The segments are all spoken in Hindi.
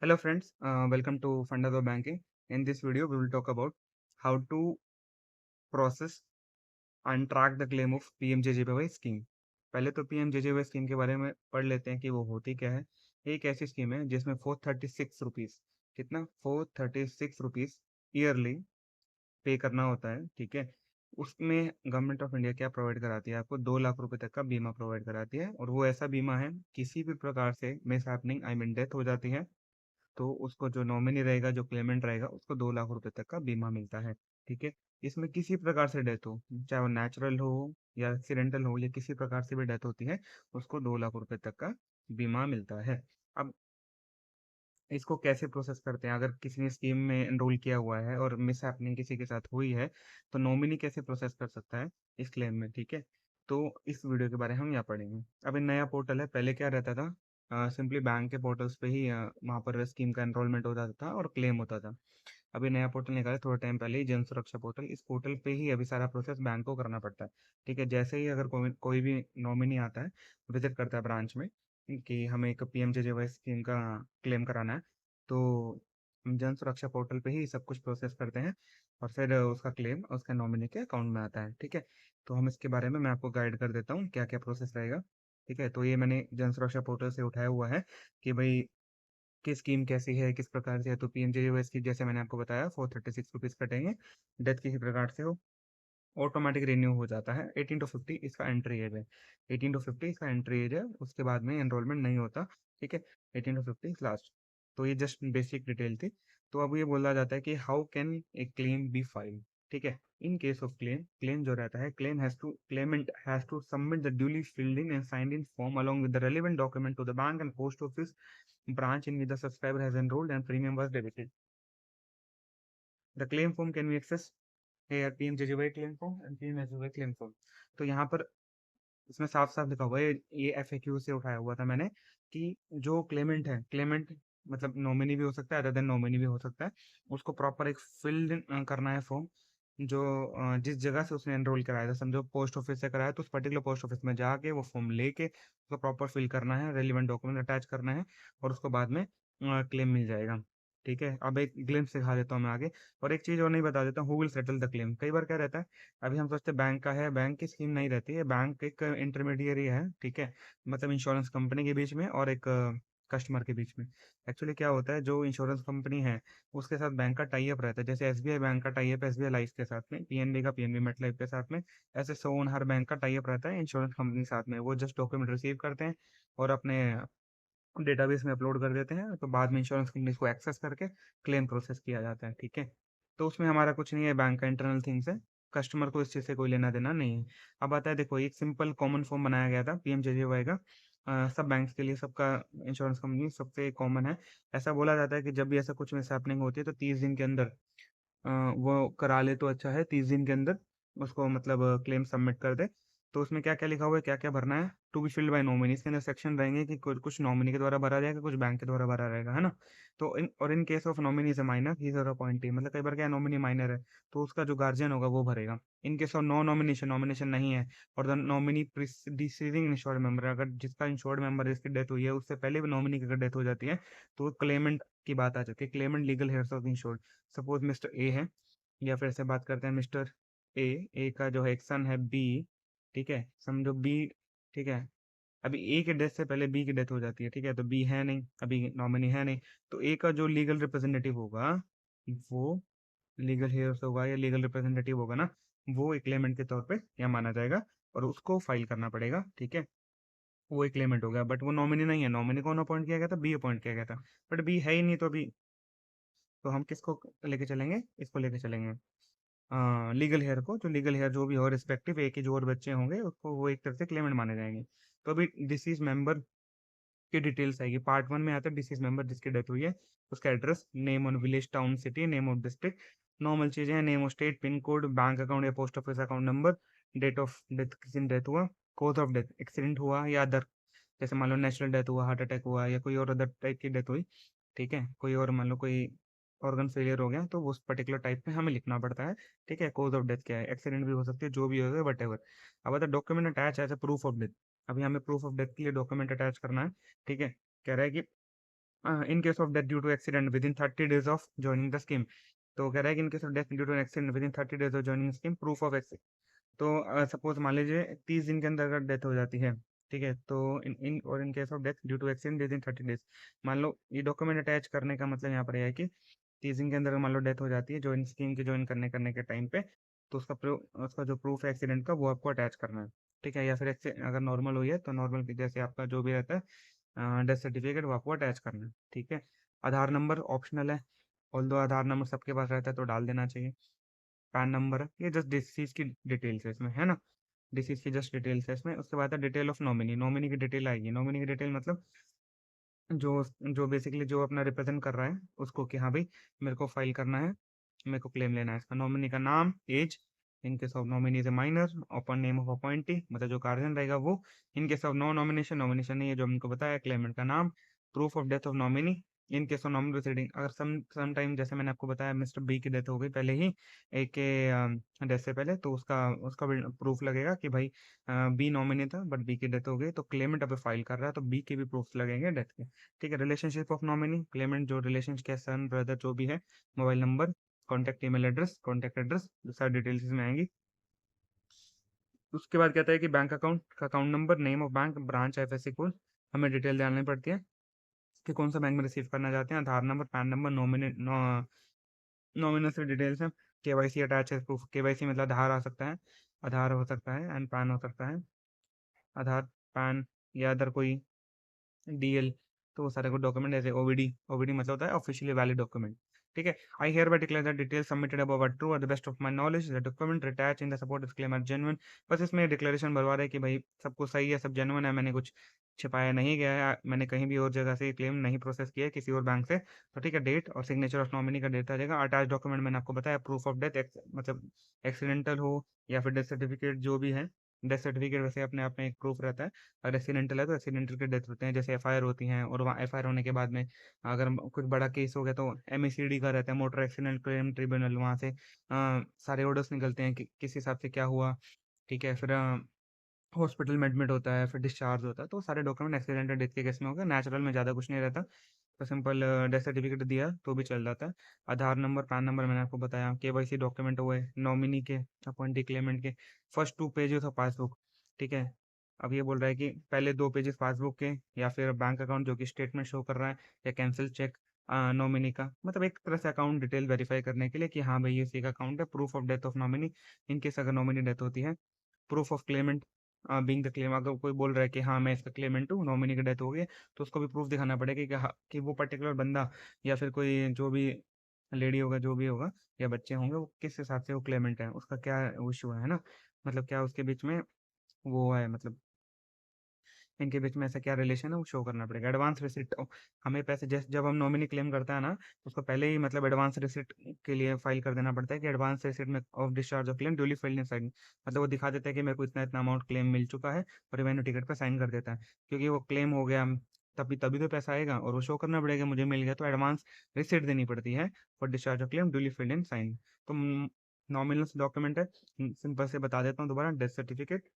Hello friends, welcome to Fundado Banking. In this video, we will talk about how to process and track the claim of PMJJBY scheme. पहले तो PMJJBY स्कीम के बारे में पढ़ लेते हैं कि वो होती क्या है। ये एक ऐसी स्कीम है जिसमें 436 रुपीज, कितना 436 रुपीज ईयरली पे करना होता है। ठीक है, उसमें गवर्नमेंट ऑफ इंडिया क्या प्रोवाइड कराती है, आपको 2 लाख रुपए तक का बीमा प्रोवाइड कराती है। और वो ऐसा बीमा है, किसी भी प्रकार से miss happening I mean death हो जाती है तो उसको जो नॉमिनी रहेगा, जो क्लेमेंट रहेगा, उसको 2 लाख रुपए तक का बीमा मिलता है। ठीक है, इसमें किसी प्रकार से डेथ हो, चाहे वो नेचुरल हो या एक्सीडेंटल हो या किसी प्रकार से भी डेथ होती है, उसको 2 लाख रुपए तक का बीमा मिलता है। अब इसको कैसे प्रोसेस करते हैं, अगर किसी ने स्कीम में एनरोल किया हुआ है और मिस हैपनिंग किसी के साथ हुई है, तो नॉमिनी कैसे प्रोसेस कर सकता है इस क्लेम में। ठीक है, तो इस वीडियो के बारे में हम यहाँ पढ़ेंगे। अब ये नया पोर्टल है, पहले क्या रहता था, सिंपली बैंक के पोर्टल्स पे ही वहाँ पर स्कीम का एनरोलमेंट हो जाता था और क्लेम होता था। अभी नया पोर्टल निकाला थोड़ा टाइम पहले ही, जन सुरक्षा पोर्टल। इस पोर्टल पे ही अभी सारा प्रोसेस बैंक को करना पड़ता है। ठीक है, जैसे ही अगर कोई भी नॉमिनी आता है, विजिट करता है ब्रांच में कि हमें एक पीएमजेजेवाई स्कीम का क्लेम कराना है, तो हम जन सुरक्षा पोर्टल पे ही सब कुछ प्रोसेस करते हैं और फिर उसका क्लेम उसका नॉमिनी के अकाउंट में आता है। ठीक है, तो हम इसके बारे में मैं आपको गाइड कर देता हूँ क्या क्या प्रोसेस रहेगा। ठीक है, तो ये मैंने जन सुरक्षा पोर्टल से उठाया हुआ है कि भाई कि स्कीम कैसी है, किस प्रकार से है। तो पीएमजेजेवाई स्कीम जैसे मैंने आपको बताया 436 रुपीज कटेंगे, डेथ किसी प्रकार से हो, ऑटोमेटिक रिन्यू हो जाता है। 18 to 50 इसका एंट्री एज है, 18 to 50 इसका एंट्री एज है, उसके बाद में एनरोलमेंट नहीं होता। ठीक है, 18 to 50 लास्ट। तो ये जस्ट बेसिक डिटेल थी। तो अब ये बोला जाता है कि how can a claim be file. ठीक है, in case of claim, claim जो रहता है, claimant has to submit the duly filled in and signed in form along with the relevant document to the bank and post office branch in which the subscriber has enrolled and premium was debited. The claim form can be accessed here, PMJJY claim form and PMJJY claim form। तो यहाँ पर इसमें साफ साफ लिखा हुआ है, ये एफएक्यू से उठाया हुआ था मैंने, कि जो क्लेमेंट है, क्लेमेंट मतलब नॉमिनी भी हो सकता है, अदर देन नॉमिनी भी हो सकता है, उसको प्रॉपर एक फिल्ड करना है फॉर्म, जो जिस जगह से उसने एनरोल कराया था, समझो पोस्ट ऑफिस से कराया तो उस पर्टिकुलर पोस्ट ऑफिस में जाके वो फॉर्म लेके उसको प्रॉपर फिल करना है, रेलिवेंट डॉक्यूमेंट अटैच करना है और उसको बाद में क्लेम मिल जाएगा। ठीक है, अब एक ग्लिम्स दिखा देता हूँ मैं आगे। और एक चीज और नहीं बता देता हूँ, who will settle the claim. कई बार क्या रहता है, अभी हम सोचते हैं बैंक का है, बैंक की स्कीम नहीं रहती है, बैंक एक इंटरमीडियरी है। ठीक है, मतलब इंश्योरेंस कंपनी के बीच में और एक कस्टमर के बीच में। एक्चुअली क्या होता है, जो इंश्योरेंस कंपनी है उसके साथ बैंक का टाई अप रहता है। जैसे एसबीआई बैंक का टाई अप एसबीआई लाइफ के साथ में, पीएनबी का पीएनबी मेट लाइफ के साथ में, ऐसे सोन हर बैंक का टाई अप रहता है इंश्योरेंस कंपनी के साथ में। वो जस्ट डॉक्यूमेंट रिसीव करते हैं और अपने डेटाबेस में अपलोड कर देते हैं, तो बाद में इंश्योरेंस कंपनी को एक्सेस करके क्लेम प्रोसेस किया जाता है। ठीक है, तो उसमें हमारा कुछ नहीं है, बैंक का इंटरनल थिंग्स है, कस्टमर को इस चीज़ से कोई लेना देना नहीं है। अब आता है, देखो एक सिंपल कॉमन फॉर्म बनाया गया था पीएमजेजेवाई का, सब बैंक्स के लिए, सबका इंश्योरेंस कंपनी सबसे कॉमन है। ऐसा बोला जाता है कि जब भी ऐसा कुछ मिस हैपनिंग होती है तो 30 दिन के अंदर वो करा ले तो अच्छा है, 30 दिन के अंदर उसको मतलब क्लेम सबमिट कर दे। तो उसमें क्या क्या लिखा हुआ है, क्या क्या भरना है, to be filled by nominee, इसके अंदर सेक्शन रहेंगे कि कुछ कुछ नॉमिनी के द्वारा भरा जाएगा, कुछ बैंक के द्वारा भरा रहेगा, है ना। तो in case of nominee is a minor, he is a appointee, मतलब कई बार क्या नॉमिनी माइनर है तो उसका जो गार्जियन होगा वो भरेगा। In case of no nomination, nomination नहीं है और the nominee deceasing insured member, अगर जिसका इंश्योर्ड मेंबर इसकी डेथ हुई है उससे पहले भी नॉमिनी की अगर डेथ हो जाती है, तो क्लेमेंट की बात आ जाती है, Clement legal hairs of insured. Suppose mister A है, या फिर से बात करते हैं मिस्टर ए, ए का जो है एक सन है बी। ठीक है, समझो बी, ठीक है, अभी ए के डेथ से पहले बी की डेथ हो जाती है। ठीक है, तो बी है नहीं, अभी नॉमिनी है नहीं, तो ए का जो लीगल रिप्रेजेंटेटिव होगा, वो लीगल हेयर्स होगा या लीगल रिप्रेजेंटेटिव होगा ना, वो एक क्लेमेंट के तौर पे यहाँ माना जाएगा और उसको फाइल करना पड़ेगा। ठीक है, वो एक क्लेमेंट हो गया, बट वो नॉमिनी नहीं है। नॉमिनी कौन अपॉइंट किया गया था, बी अपॉइंट किया गया था, बट बी है ही नहीं, तो अभी तो हम किसको लेके चलेंगे, इसको लेके चलेंगे, लीगल हेयर को। जो लीगल हेयर जो भी हो, रिस्पेक्टिव एक के जो और बच्चे होंगे उसको वो एक तरह से क्लेमेंट माने जाएंगे। तो अभी डिसीज मेंबर की डिटेल्स आएगी। पार्ट 1 में आता है डिसीज मेंबर जिसकी डेथ हुई है, उसका address, name on village town city, name of district, normal चीजें हैं, name of state, pin code, bank account या post office account number, date of death, किसी दिन डेथ हुआ, कॉज ऑफ डेथ, एक्सीडेंट हुआ या अदर, जैसे मान लो नेचुरल डेथ हुआ, हार्ट अटैक हुआ या कोई और अदर टाइप की डेथ हुई। ठीक है, कोई और मान लो कोई ऑर्गन फेलियर हो गया तो उस पर्टिकुलर टाइप में हमें लिखना पड़ता है। ठीक है, कॉज ऑफ डेथ क्या है, एक्सीडेंट भी हो सकती है, जो भी हो वट एवर। अब अगर document attach as proof of death, अभी हमें प्रूफ ऑफ डेथ के लिए डॉक्यूमेंट अटैच करना है। ठीक है, कह रहा है कि in case of death due to accident within 30 days of joining the scheme. तो कह रहा है कि in case of death due to accident within 30 days of joining scheme proof of accident. तो सपोज मान लीजिए 30 दिन के अंदर अगर डेथ हो जाती है, ठीक है, तो in case of death due to accident within 30 days, मान लो ये डॉक्यूमेंट अटैच करने का मतलब यहाँ पर यह है कि 30 दिन के अंदर मान लो डेथ हो जाती है ज्वाइन स्कीम के ज्वाइन करने करने के टाइम पे, तो उसका जो प्रूफ है एक्सीडेंट का वो आपको अटैच करना है, ठीक है, या फिर अगर नॉर्मल हुई है तो नॉर्मल की जैसे आपका जो भी रहता है डेथ सर्टिफिकेट वो आपको अटैच करना है, ठीक है। आधार नंबर ऑप्शनल है, ऑल्दो आधार नंबर सबके पास रहता है तो डाल देना चाहिए। पैन नंबर है, ये जस्ट डिसीज की डिटेल्स है इसमें, है ना, डिसीज की जस्ट डिटेल्स है इसमें। उसके बाद है डिटेल ऑफ नॉमिनी, नॉमिनी की डिटेल आएगी। नॉमिनी की डिटेल मतलब जो जो बेसिकली जो अपना रिप्रेजेंट कर रहा है उसको कि हाँ भाई मेरे को फाइल करना है, मेरे को क्लेम लेना है इसका। नॉमिनी का नाम, age, in case of nominee is a minor, open name of appointee मतलब जो गार्जियन रहेगा वो, in case of no nomination, nomination नहीं है जो हमको बताया, क्लेमेंट का नाम, proof of death of nominee, in case of nominee proceeding, अगर सम टाइम जैसे मैंने आपको बताया मिस्टर बी की डेथ हो गई पहले ही, ए के डेथ से पहले, तो उसका उसका प्रूफ लगेगा कि भाई बी नॉमिनी था बट बी की डेथ हो गई, तो क्लेमेंट अभी फाइल कर रहा है तो बी के भी प्रूफ लगेंगे डेथ के, ठीक है। रिलेशनशिप ऑफ नॉमिनी, क्लेमेंट जो रिलेशन के सन ब्रदर जो भी है, mobile number, contact email address, contact address, जो सारी डिटेल्स इसमें आएंगी। उसके बाद कहता है कि बैंक अकाउंट का account number, name of bank, branch, IFSC code, हमें डिटेल डालनी पड़ती है कि कौन सा बैंक में रिसीव करना चाहते हैं। आधार नंबर, पैन नंबर, नॉमिनल से डिटेल्स है, केवाईसी अटैच है, प्रूफ केवाईसी मतलब आधार आ सकता है, आधार हो सकता है एंड पैन हो सकता है, आधार, पैन या अदर कोई डीएल, तो वो सारे को डॉक्यूमेंट ऐसे ओवीडी, ओवीडी मतलब होता है ऑफिशियली वैलिड डॉक्यूमेंट, ठीक है। I hereby declare the details submitted above are true और the best of my knowledge, the document attach in the support disclaimer genuine. बस इसमें डिक्लेरेशन भरवा रहे हैं कि भाई सब कुछ सही है, सब जेन्युइन है, मैंने कुछ छिपाया नहीं गया है, मैंने कहीं भी और जगह से क्लेम नहीं प्रोसेस किया है किसी और बैंक से, तो ठीक है। डेट और सिग्नेचर ऑफ नॉमिनी का डेट आ जाएगा। अटैच डॉक्यूमेंट मैंने आपको बताया प्रूफ ऑफ डेथ, मतलब एक्सीडेंटल हो या फिर डेथ सर्टिफिकेट जो भी है, डेथ सर्टिफिकेट वैसे अपने आप में एक प्रूफ रहता है। अगर एक्सीडेंटल है तो एक्सीडेंटल के डेथ होते हैं, जैसे एफआईआर होती हैं, और वहाँ एफआईआर होने के बाद में अगर कुछ बड़ा केस हो गया तो एमएसीडी का रहता है, मोटर एक्सीडेंट क्लेम ट्रिब्यूनल, वहाँ से सारे ऑर्डर्स निकलते हैं कि किस हिसाब से क्या हुआ, ठीक है। फिर हॉस्पिटल में एडमिट होता है, फिर डिस्चार्ज होता है, तो सारे डॉक्यूमेंट एक्सीडेंटल डेथ के केस में होगा। नेचुरल में ज़्यादा कुछ नहीं रहता, तो सिंपल डेथ सर्टिफिकेट दिया तो भी चल जाता है। आधार नंबर, पैन नंबर मैंने आपको बताया, केवाईसी डॉक्यूमेंट हुए नॉमिनी के, अपॉइंटी क्लेमेंट के, फर्स्ट 2 पेजेस ऑफ पासबुक, ठीक है। अब ये बोल रहा है कि पहले 2 पेजेस पासबुक के या फिर बैंक अकाउंट जो कि स्टेटमेंट शो कर रहा है, या कैंसिल चेक नॉमिनी का, मतलब एक तरह से अकाउंट डिटेल वेरीफाई करने के लिए कि हाँ भाई ये सही अकाउंट है। Proof of death of nominee, in case अगर नॉमिनी डेथ होती है, proof of Clement being the claim, अगर कोई बोल रहा है कि हाँ मैं इसका क्लेमेंट हूँ, नॉमिनी की डेथ हो गई, तो उसको भी प्रूफ दिखाना पड़ेगा कि हाँ कि वो पर्टिकुलर बंदा या फिर कोई जो भी लेडी होगा जो भी होगा या बच्चे होंगे वो किस हिसाब से वो क्लेमेंट है, उसका क्या इशू है ना, मतलब क्या उसके बीच में वो है, मतलब इनके बीच में ऐसा क्या रिलेशन है वो शो करना पड़ेगा। एडवांस रिसिप्ट, हमें पैसे जैसे जब हम नॉमिनी क्लेम करता है ना, तो उसको पहले ही मतलब एडवांस रिसिप्ट के लिए फाइल कर देना पड़ता है कि एडवांस रिसिप्ट में of discharge of claim duly filled in sign, मतलब वो दिखा देता है कि मेरे को इतना इतना अमाउंट क्लेम मिल चुका है, और रिवेन्यू टिकट पर साइन कर देता है, क्योंकि वो क्लेम हो गया तभी तभी तो पैसा आएगा और वो शो करना पड़ेगा मुझे मिल गया, तो एडवांस रिसिप्ट देनी पड़ती है for discharge of claim duly filled in sign. तो नॉमिनल डॉक्यूमेंट है, सिंपल से बता देता हूँ दोबारा, डेथ सर्टिफिकेट,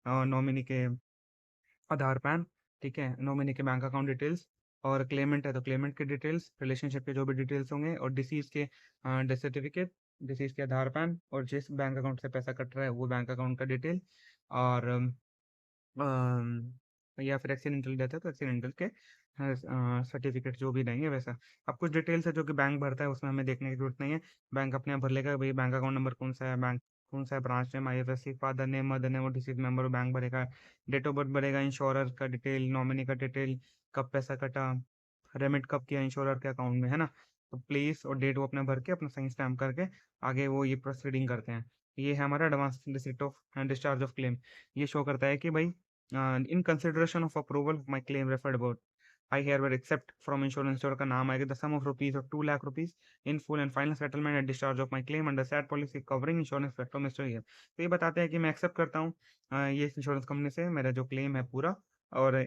नॉमिनी के आधार पैन, ठीक है, नॉमिनी के बैंक अकाउंट डिटेल्स, और क्लेमेंट है तो क्लेमेंट के डिटेल्स, रिलेशनशिप के जो भी डिटेल्स होंगे, और डिसीज के डेथ सर्टिफिकेट, डिसीज के आधार पैन, और जिस बैंक अकाउंट से पैसा कट रहा है वो बैंक अकाउंट का डिटेल, और या फिर एक्सीडेंटल डेथ है तो एक्सीडेंटल के सर्टिफिकेट जो भी रहेंगे वैसा। अब कुछ डिटेल्स है जो कि बैंक भरता है, उसमें हमें देखने की जरूरत नहीं है, बैंक अपने आप भर लेगा, भाई बैंक अकाउंट नंबर कौन सा है, बैंक कौन सा है, branch name, IFSC, father name, mother name और डिसीज मेंबर, बैंक भरेगा, डेट ऑफ बर्थ भरेगा, इंश्योरर का डिटेल, नॉमिनी का डिटेल, कब पैसा कटा, रेमिट कब किया इंश्योरर के अकाउंट में, है ना। तो प्लेस और डेट वो अपने भर के अपना सही स्टैम्प करके आगे वो ये प्रोसीडिंग करते हैं। ये है हमारा advance receipt of discharge of claim. ये शो करता है कि भाई in consideration of approval my claim referred about, I here accept from insurance, insure का नाम आएगा, the sum of rupees of 2 lakh rupees in full and final settlement and discharge of my claim under said policy covering insurance factor mister year. तो ये बताते हैं कि मैं एक्सेप्ट करता हूँ ये इंश्योरेंस कंपनी से मेरा जो क्लेम है पूरा, और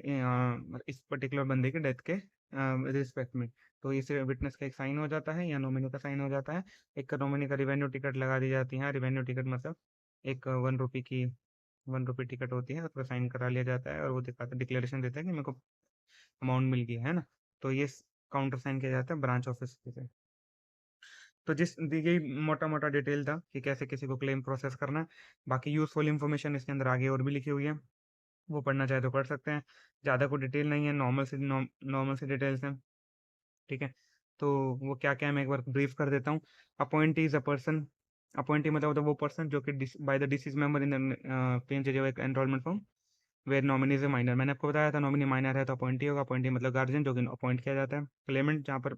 इस पर्टिकुलर बंदे के डेथ के रिस्पेक्ट में। तो इस विटनेस का एक साइन हो जाता है या नॉमिनी का साइन हो जाता है, एक नॉमिनी का रिवेन्यू टिकट लगा दी जाती है, रिवेन्यू टिकट मतलब एक 1 रुपये की 1 रुपये टिकट होती है, उसको साइन करा लिया जाता है और वो दिखाता डिक्लेरेशन देता है कि मेरे को अमाउंट मिल गया है ना। तो ये काउंटर साइन किया जाता है ब्रांच ऑफिस से। तो जिस दी गई मोटा-मोटा डिटेल था कि कैसे किसी को क्लेम प्रोसेस करना है। बाकी यूज़फुल इन्फॉर्मेशन इसके अंदर आगे और भी लिखी हुई है। वो पढ़ना चाहे तो पढ़ सकते हैं। ज़्यादा कोई डिटेल नहीं है, नॉर्मल सी डिटेल्स हैं, ठीक है? तो वो क्या-क्या है मैं एक बार ब्रीफ कर देता हूँ। Appointee is a person, appointee मतलब होता है वो पर्सन जो कि by the deceased member in the PMJJBY enrolment form where nominee is a minor. मैंने आपको बताया था नॉमिनी माइनर है तो अपॉइंटी होगा। अपॉइंटी मतलब गार्जियन जो कि अपॉइंट किया जाता है। क्लेमेंट जहाँ पर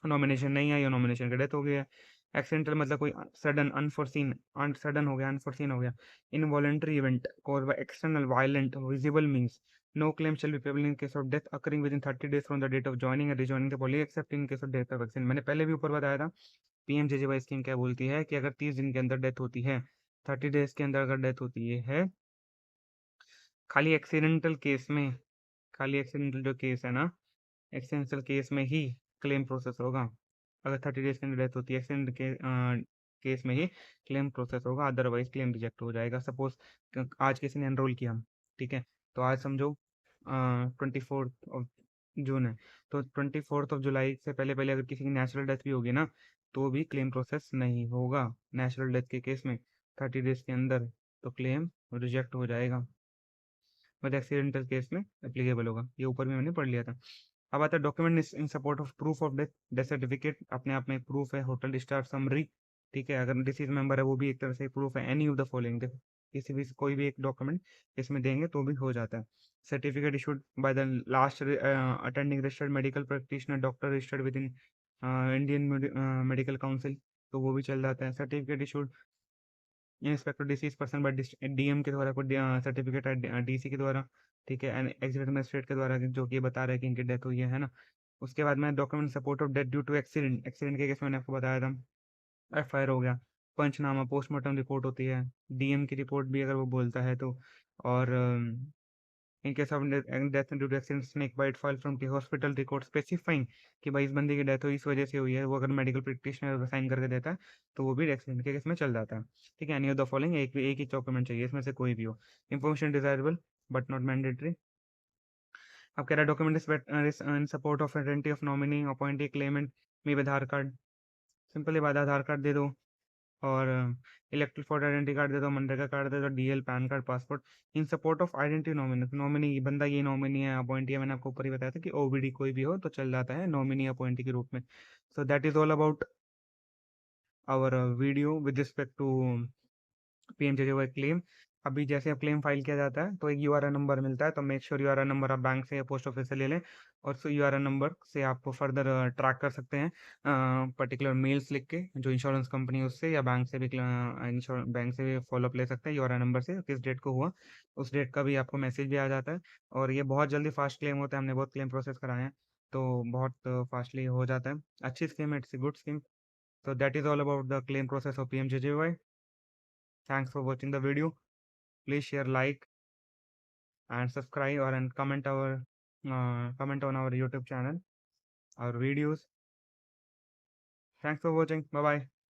नॉमिनेशन नहीं आई या नॉमिनेशन की डेथ हो गई है। एक्सीडेंटल मतलब कोई सडन अनफोर्सीन सडन हो गया, अनफोर्सीन हो गया। Involuntary event caused by external violent visible means no claim shall be payable in case of death occurring within 30 days from the date of joining and rejoining the policy except in case of death of vaccine. मैंने पहले भी ऊपर बताया था पीएमजेजेवाई स्कीम क्या बोलती है कि अगर 30 दिन के अंदर डेथ होती है, 30 डेज के अंदर अगर डेथ होती है, खाली एक्सीडेंटल केस में, खाली एक्सीडेंटल जो केस है ना, एक्सीडेंटल केस में ही क्लेम प्रोसेस होगा। अगर 30 डेज के अंदर डेथ होती है एक्सीडेंट के केस में ही क्लेम प्रोसेस होगा, अदरवाइज क्लेम रिजेक्ट हो जाएगा। सपोज आज किसी ने एनरोल किया, ठीक है? तो आज समझो 24 ऑफ जून है, तो 24 ऑफ जुलाई से पहले पहले अगर किसी की नेचुरल डेथ भी होगी ना, तो भी क्लेम प्रोसेस नहीं होगा नेचुरल डेथ के केस में 30 डेज के अंदर, तो क्लेम रिजेक्ट हो जाएगा। बट एक्सीडेंटल केस में एप्लीकेबल होगा। ये ऊपर भी मैंने पढ़ लिया था। अब आता है document in support of proof of death. Death certificate अपने आप में एक प्रूफ है। होटल स्टार समरी, ठीक है? अगर डिसीज मेंबर है वो भी एक तरह से प्रूफ है। एनी ऑफ द फॉलोइंग, देखो किसी भी कोई भी एक डॉक्यूमेंट इसमें देंगे तो भी हो जाता है। Certificate issued by the last attending registered medical practitioner doctor registered with in Indian medical council, तो वो भी चल जाता है। Certificate issued inspector disease person by DM के द्वारा, कोई सर्टिफिकेट है डीसी के द्वारा, ठीक है? एंड एग्जीक्यूटिव मजिस्ट्रेट के द्वारा जो कि ये बता रहा है कि इनकी डेथ हुई है ना। उसके बाद में document support of death due to accident, accident के केस मैंने आपको बताया था। एफआईआर हो गया, पंचनामा पोस्टमार्टम रिपोर्ट होती है, डीएम की रिपोर्ट भी अगर वो बोलता है तो। और in case of death due to accident snake bite file from the hospital record specifying कि भाई इस बंदे की डेथ हुई इस वजह से हुई है, वो अगर मेडिकल प्रैक्टिशनर साइन करके देता है तो वो भी एक्सीडेंट के केस में चल जाता है, ठीक है? एनी ऑफ द फॉलोइंग, एक ही डॉक्यूमेंट चाहिए इसमें से कोई भी हो। Information desirable but not mandatory. अब कह रहा है document is in support of identity of nominee appointee Clement में आधार कार्ड, सिंपली बात आधार कार्ड दे दो। और इलेक्ट्रिक फोटो आइडेंटिटी कार्ड दे दो, मनरेगा कार्ड दे दो, DL pan card passport. In support of identity nominee, nominee बंदा ये नॉमिनी है अपॉइंटी है, मैंने आपको ऊपर ही बताया था कि ओबीडी कोई भी हो तो चल जाता है नॉमिनी अपॉइंटी के रूप में। So that is all about our video with respect to PMJJY claim. अभी जैसे अब क्लेम फाइल किया जाता है तो एक यूआरएन नंबर मिलता है, तो मेक श्योर यूआरएन नंबर आप बैंक से या पोस्ट ऑफिस से ले लें, और उस यूआरएन नंबर से आप फर्दर ट्रैक कर सकते हैं पर्टिकुलर मेल्स लिख के, जो इंश्योरेंस कंपनी है उससे, या बैंक से भी बैंक से भी फॉलोअप ले सकते हैं यूआरएन नंबर से, किस डेट को हुआ उस डेट का भी आपको मैसेज भी आ जाता है। और ये बहुत जल्दी फास्ट क्लेम होता है, हमने बहुत क्लेम प्रोसेस कराए हैं तो बहुत फास्टली हो जाता है। अच्छी स्कीम है, it's good scheme. So that is all about the claim process of PMJJY. Thanks for watching the video. Please share, like, and subscribe or and comment on our YouTube channel, our videos. Thanks for watching. Bye bye.